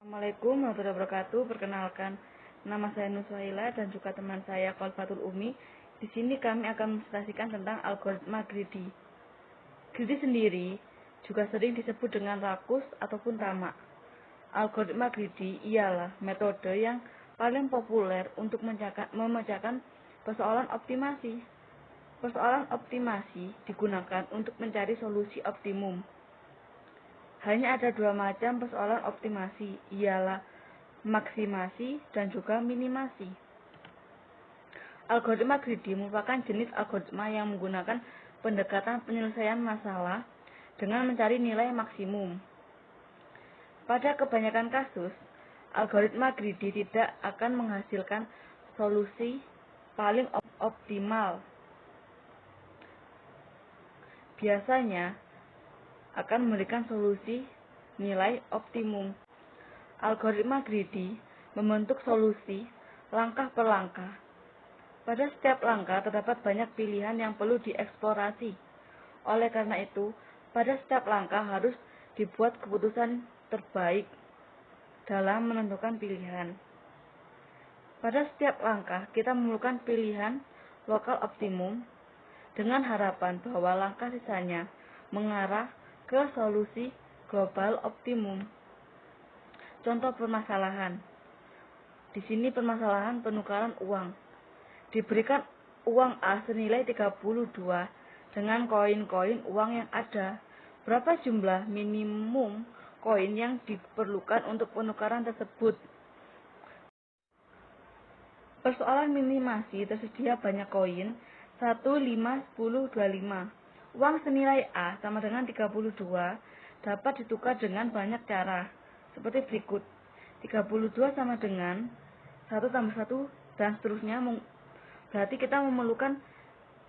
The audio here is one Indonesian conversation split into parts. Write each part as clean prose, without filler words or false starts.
Assalamualaikum warahmatullahi wabarakatuh. Perkenalkan, nama saya Nuswaila dan juga teman saya Kolfatul Umi. Di sini kami akan menjelaskan tentang algoritma greedy. Greedy sendiri juga sering disebut dengan rakus ataupun tamak. Algoritma greedy ialah metode yang paling populer untuk memecahkan persoalan optimasi. Persoalan optimasi digunakan untuk mencari solusi optimum. Hanya ada dua macam persoalan optimasi, ialah maksimasi dan juga minimasi. Algoritma greedy merupakan jenis algoritma yang menggunakan pendekatan penyelesaian masalah dengan mencari nilai maksimum. Pada kebanyakan kasus, algoritma greedy tidak akan menghasilkan solusi paling optimal. Biasanya akan memberikan solusi nilai optimum. Algoritma greedy membentuk solusi langkah per langkah. Pada setiap langkah terdapat banyak pilihan yang perlu dieksplorasi. Oleh karena itu, pada setiap langkah harus dibuat keputusan terbaik dalam menentukan pilihan. Pada setiap langkah, kita memerlukan pilihan lokal optimum dengan harapan bahwa langkah sisanya mengarah ke solusi global optimum. Contoh permasalahan. Di sini permasalahan penukaran uang. Diberikan uang A senilai 32 dengan koin-koin uang yang ada. Berapa jumlah minimum koin yang diperlukan untuk penukaran tersebut? Persoalan minimasi tersedia banyak koin 1, 5, 10, 25. Uang senilai A sama dengan 32 dapat ditukar dengan banyak cara, seperti berikut. 32 sama dengan 1 tambah 1 dan seterusnya, berarti kita memerlukan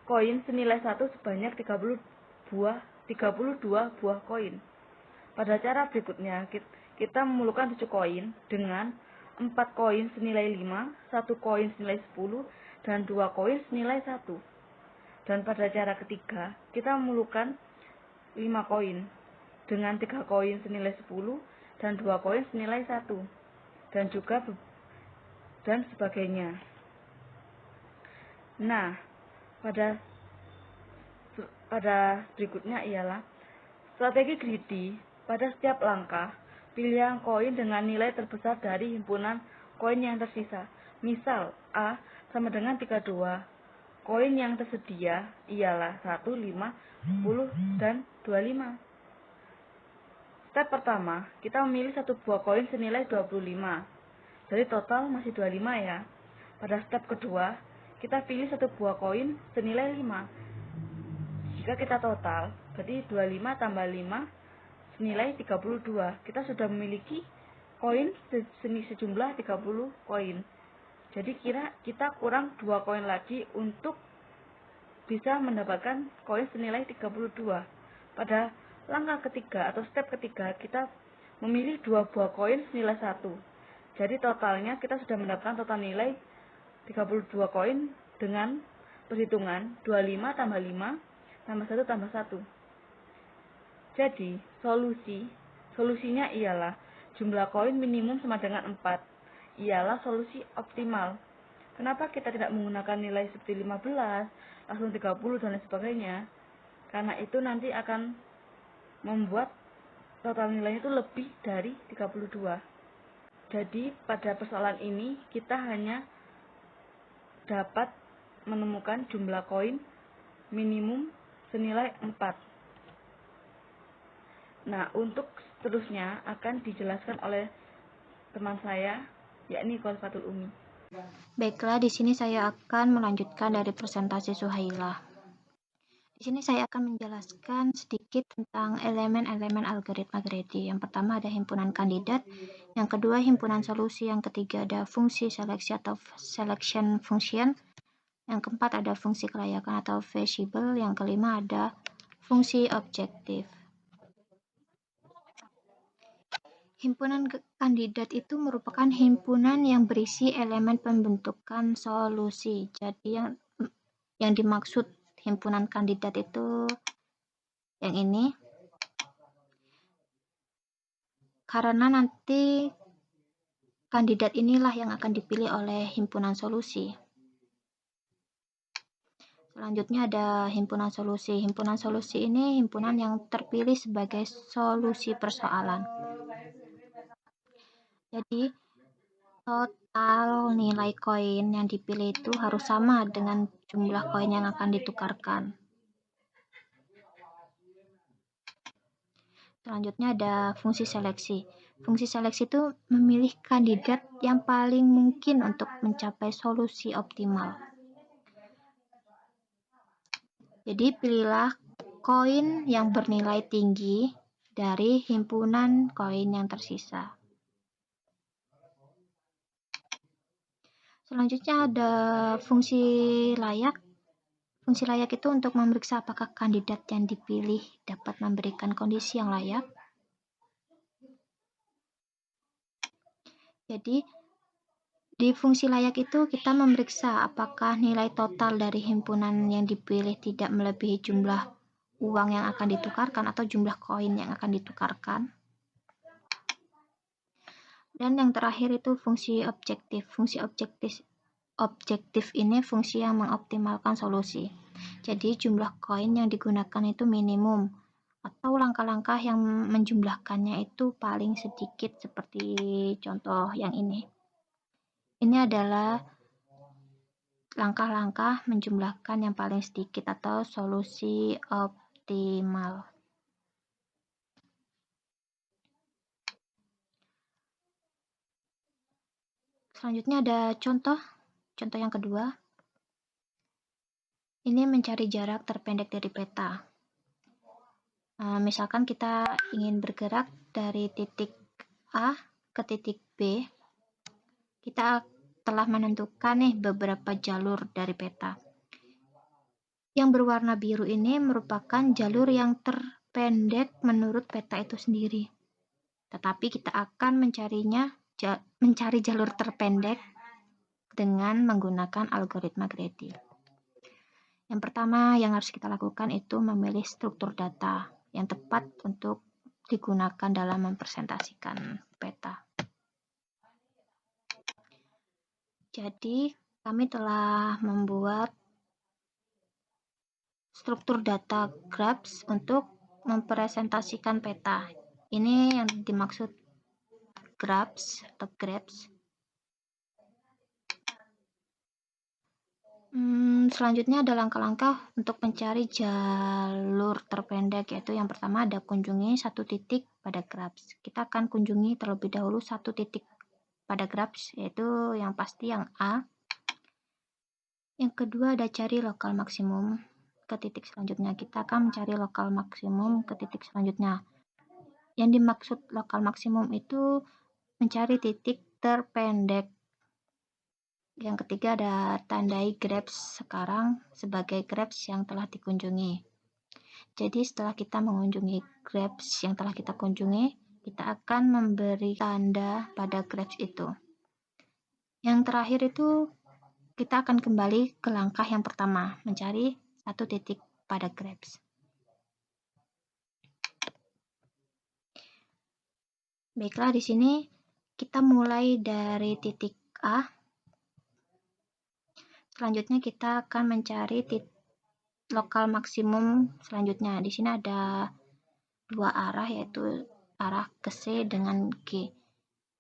koin senilai 1 sebanyak 32 buah koin. Pada cara berikutnya, kita memerlukan 7 koin dengan 4 koin senilai 5, 1 koin senilai 10, dan 2 koin senilai 1. Dan pada cara ketiga, kita memerlukan 5 koin dengan 3 koin senilai 10 dan 2 koin senilai 1. Dan sebagainya. Nah, pada berikutnya ialah strategi greedy. Pada setiap langkah, pilihan koin dengan nilai terbesar dari himpunan koin yang tersisa. Misal, A sama dengan 32. Koin yang tersedia ialah 1, 5, 10, dan 25. Step pertama, kita memilih satu buah koin senilai 25. Jadi total masih 25 ya. Pada step kedua, kita pilih satu buah koin senilai 5. Jika kita total, berarti 25 tambah 5 senilai 32. Kita sudah memiliki koin sejumlah 30 koin. Jadi kita kurang 2 koin lagi untuk bisa mendapatkan koin senilai 32. Pada langkah ketiga atau step ketiga, kita memilih 2 buah koin senilai 1. Jadi totalnya kita sudah mendapatkan total nilai 32 koin dengan perhitungan 25 tambah 5 tambah 1 tambah 1. Jadi solusinya ialah jumlah koin minimum sama dengan 4. Ialah solusi optimal. Kenapa kita tidak menggunakan nilai seperti 15, langsung 30 dan lain sebagainya? Karena itu nanti akan membuat total nilainya itu lebih dari 32. Jadi pada persoalan ini kita hanya dapat menemukan jumlah koin minimum senilai 4. Nah, untuk seterusnya akan dijelaskan oleh teman saya, yakni Kolfatul Umi. Baiklah, di sini saya akan melanjutkan dari presentasi Suhaila. Di sini saya akan menjelaskan sedikit tentang elemen-elemen algoritma greedy. Yang pertama ada himpunan kandidat, yang kedua himpunan solusi, yang ketiga ada fungsi seleksi atau selection function, yang keempat ada fungsi kelayakan atau feasible, yang kelima ada fungsi objektif. Himpunan kandidat itu merupakan himpunan yang berisi elemen pembentukan solusi. Jadi yang dimaksud himpunan kandidat itu yang ini. Karena nanti kandidat inilah yang akan dipilih oleh himpunan solusi. Selanjutnya ada himpunan solusi. Himpunan solusi ini himpunan yang terpilih sebagai solusi persoalan. Jadi, total nilai koin yang dipilih itu harus sama dengan jumlah koin yang akan ditukarkan. Selanjutnya ada fungsi seleksi. Fungsi seleksi itu memilih kandidat yang paling mungkin untuk mencapai solusi optimal. Jadi pilihlah koin yang bernilai tinggi dari himpunan koin yang tersisa. Selanjutnya ada fungsi layak. Fungsi layak itu untuk memeriksa apakah kandidat yang dipilih dapat memberikan kondisi yang layak. Jadi, di fungsi layak itu kita memeriksa apakah nilai total dari himpunan yang dipilih tidak melebihi jumlah uang yang akan ditukarkan atau jumlah koin yang akan ditukarkan. Dan yang terakhir itu fungsi objektif. Fungsi objektif ini fungsi yang mengoptimalkan solusi. Jadi jumlah koin yang digunakan itu minimum atau langkah-langkah yang menjumlahkannya itu paling sedikit seperti contoh yang ini. Ini adalah langkah-langkah menjumlahkan yang paling sedikit atau solusi optimal. Selanjutnya ada contoh yang kedua. Ini mencari jarak terpendek dari peta. Misalkan kita ingin bergerak dari titik A ke titik B, kita telah menentukan nih beberapa jalur dari peta. Yang berwarna biru ini merupakan jalur yang terpendek menurut peta itu sendiri. Tetapi kita akan mencari jalur terpendek dengan menggunakan algoritma greedy. Yang pertama yang harus kita lakukan itu memilih struktur data yang tepat untuk digunakan dalam mempresentasikan peta. Jadi, kami telah membuat struktur data graphs untuk mempresentasikan peta. Ini yang dimaksud graphs atau graphs. Selanjutnya ada langkah-langkah untuk mencari jalur terpendek, yaitu yang pertama ada kunjungi satu titik pada graphs. Kita akan kunjungi terlebih dahulu satu titik pada graphs, yaitu yang pasti yang A. Yang kedua ada cari lokal maksimum ke titik selanjutnya. Kita akan mencari lokal maksimum ke titik selanjutnya. Yang dimaksud lokal maksimum itu mencari titik terpendek. Yang ketiga ada tandai graphs sekarang sebagai graphs yang telah dikunjungi. Jadi setelah kita mengunjungi graphs yang telah kita kunjungi, kita akan memberi tanda pada graphs itu. Yang terakhir itu kita akan kembali ke langkah yang pertama, mencari satu titik pada graphs. Baiklah, di sini kita mulai dari titik A. Selanjutnya kita akan mencari lokal maksimum selanjutnya. Di sini ada dua arah, yaitu arah ke C dengan G.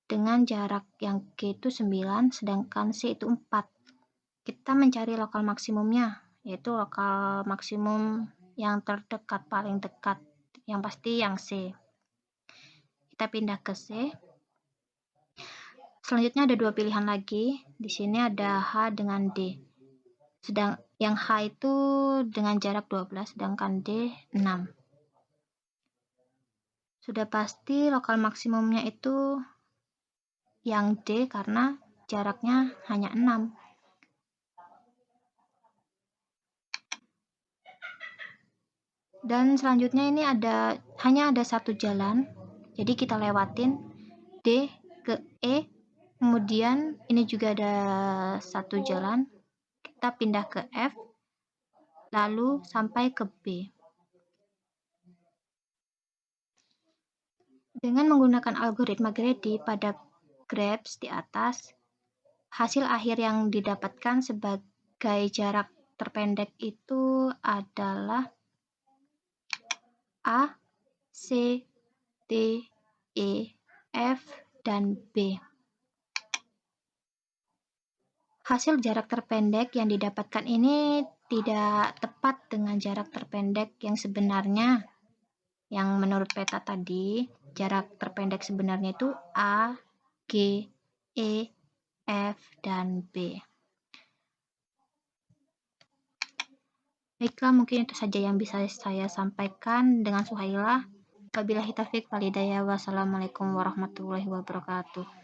Dengan jarak yang G itu 9, sedangkan C itu 4. Kita mencari lokal maksimumnya, yaitu lokal maksimum yang terdekat, paling dekat. Yang pasti yang C. Kita pindah ke C. Selanjutnya ada dua pilihan lagi. Di sini ada H dengan D. Yang H itu dengan jarak 12, sedangkan D 6. Sudah pasti lokal maksimumnya itu yang D karena jaraknya hanya 6. Dan selanjutnya ini hanya ada satu jalan, jadi kita lewatin D ke E, kemudian ini juga ada satu jalan, kita pindah ke F, lalu sampai ke B. Dengan menggunakan algoritma greedy pada graph di atas, hasil akhir yang didapatkan sebagai jarak terpendek itu adalah A, C, D, E, F, dan B. Hasil jarak terpendek yang didapatkan ini tidak tepat dengan jarak terpendek yang sebenarnya. Yang menurut peta tadi, jarak terpendek sebenarnya itu A, G, E, F, dan B. Baiklah, mungkin itu saja yang bisa saya sampaikan dengan Suhaila. Wabillahi taufiq wal hidayah. Wassalamualaikum warahmatullahi wabarakatuh.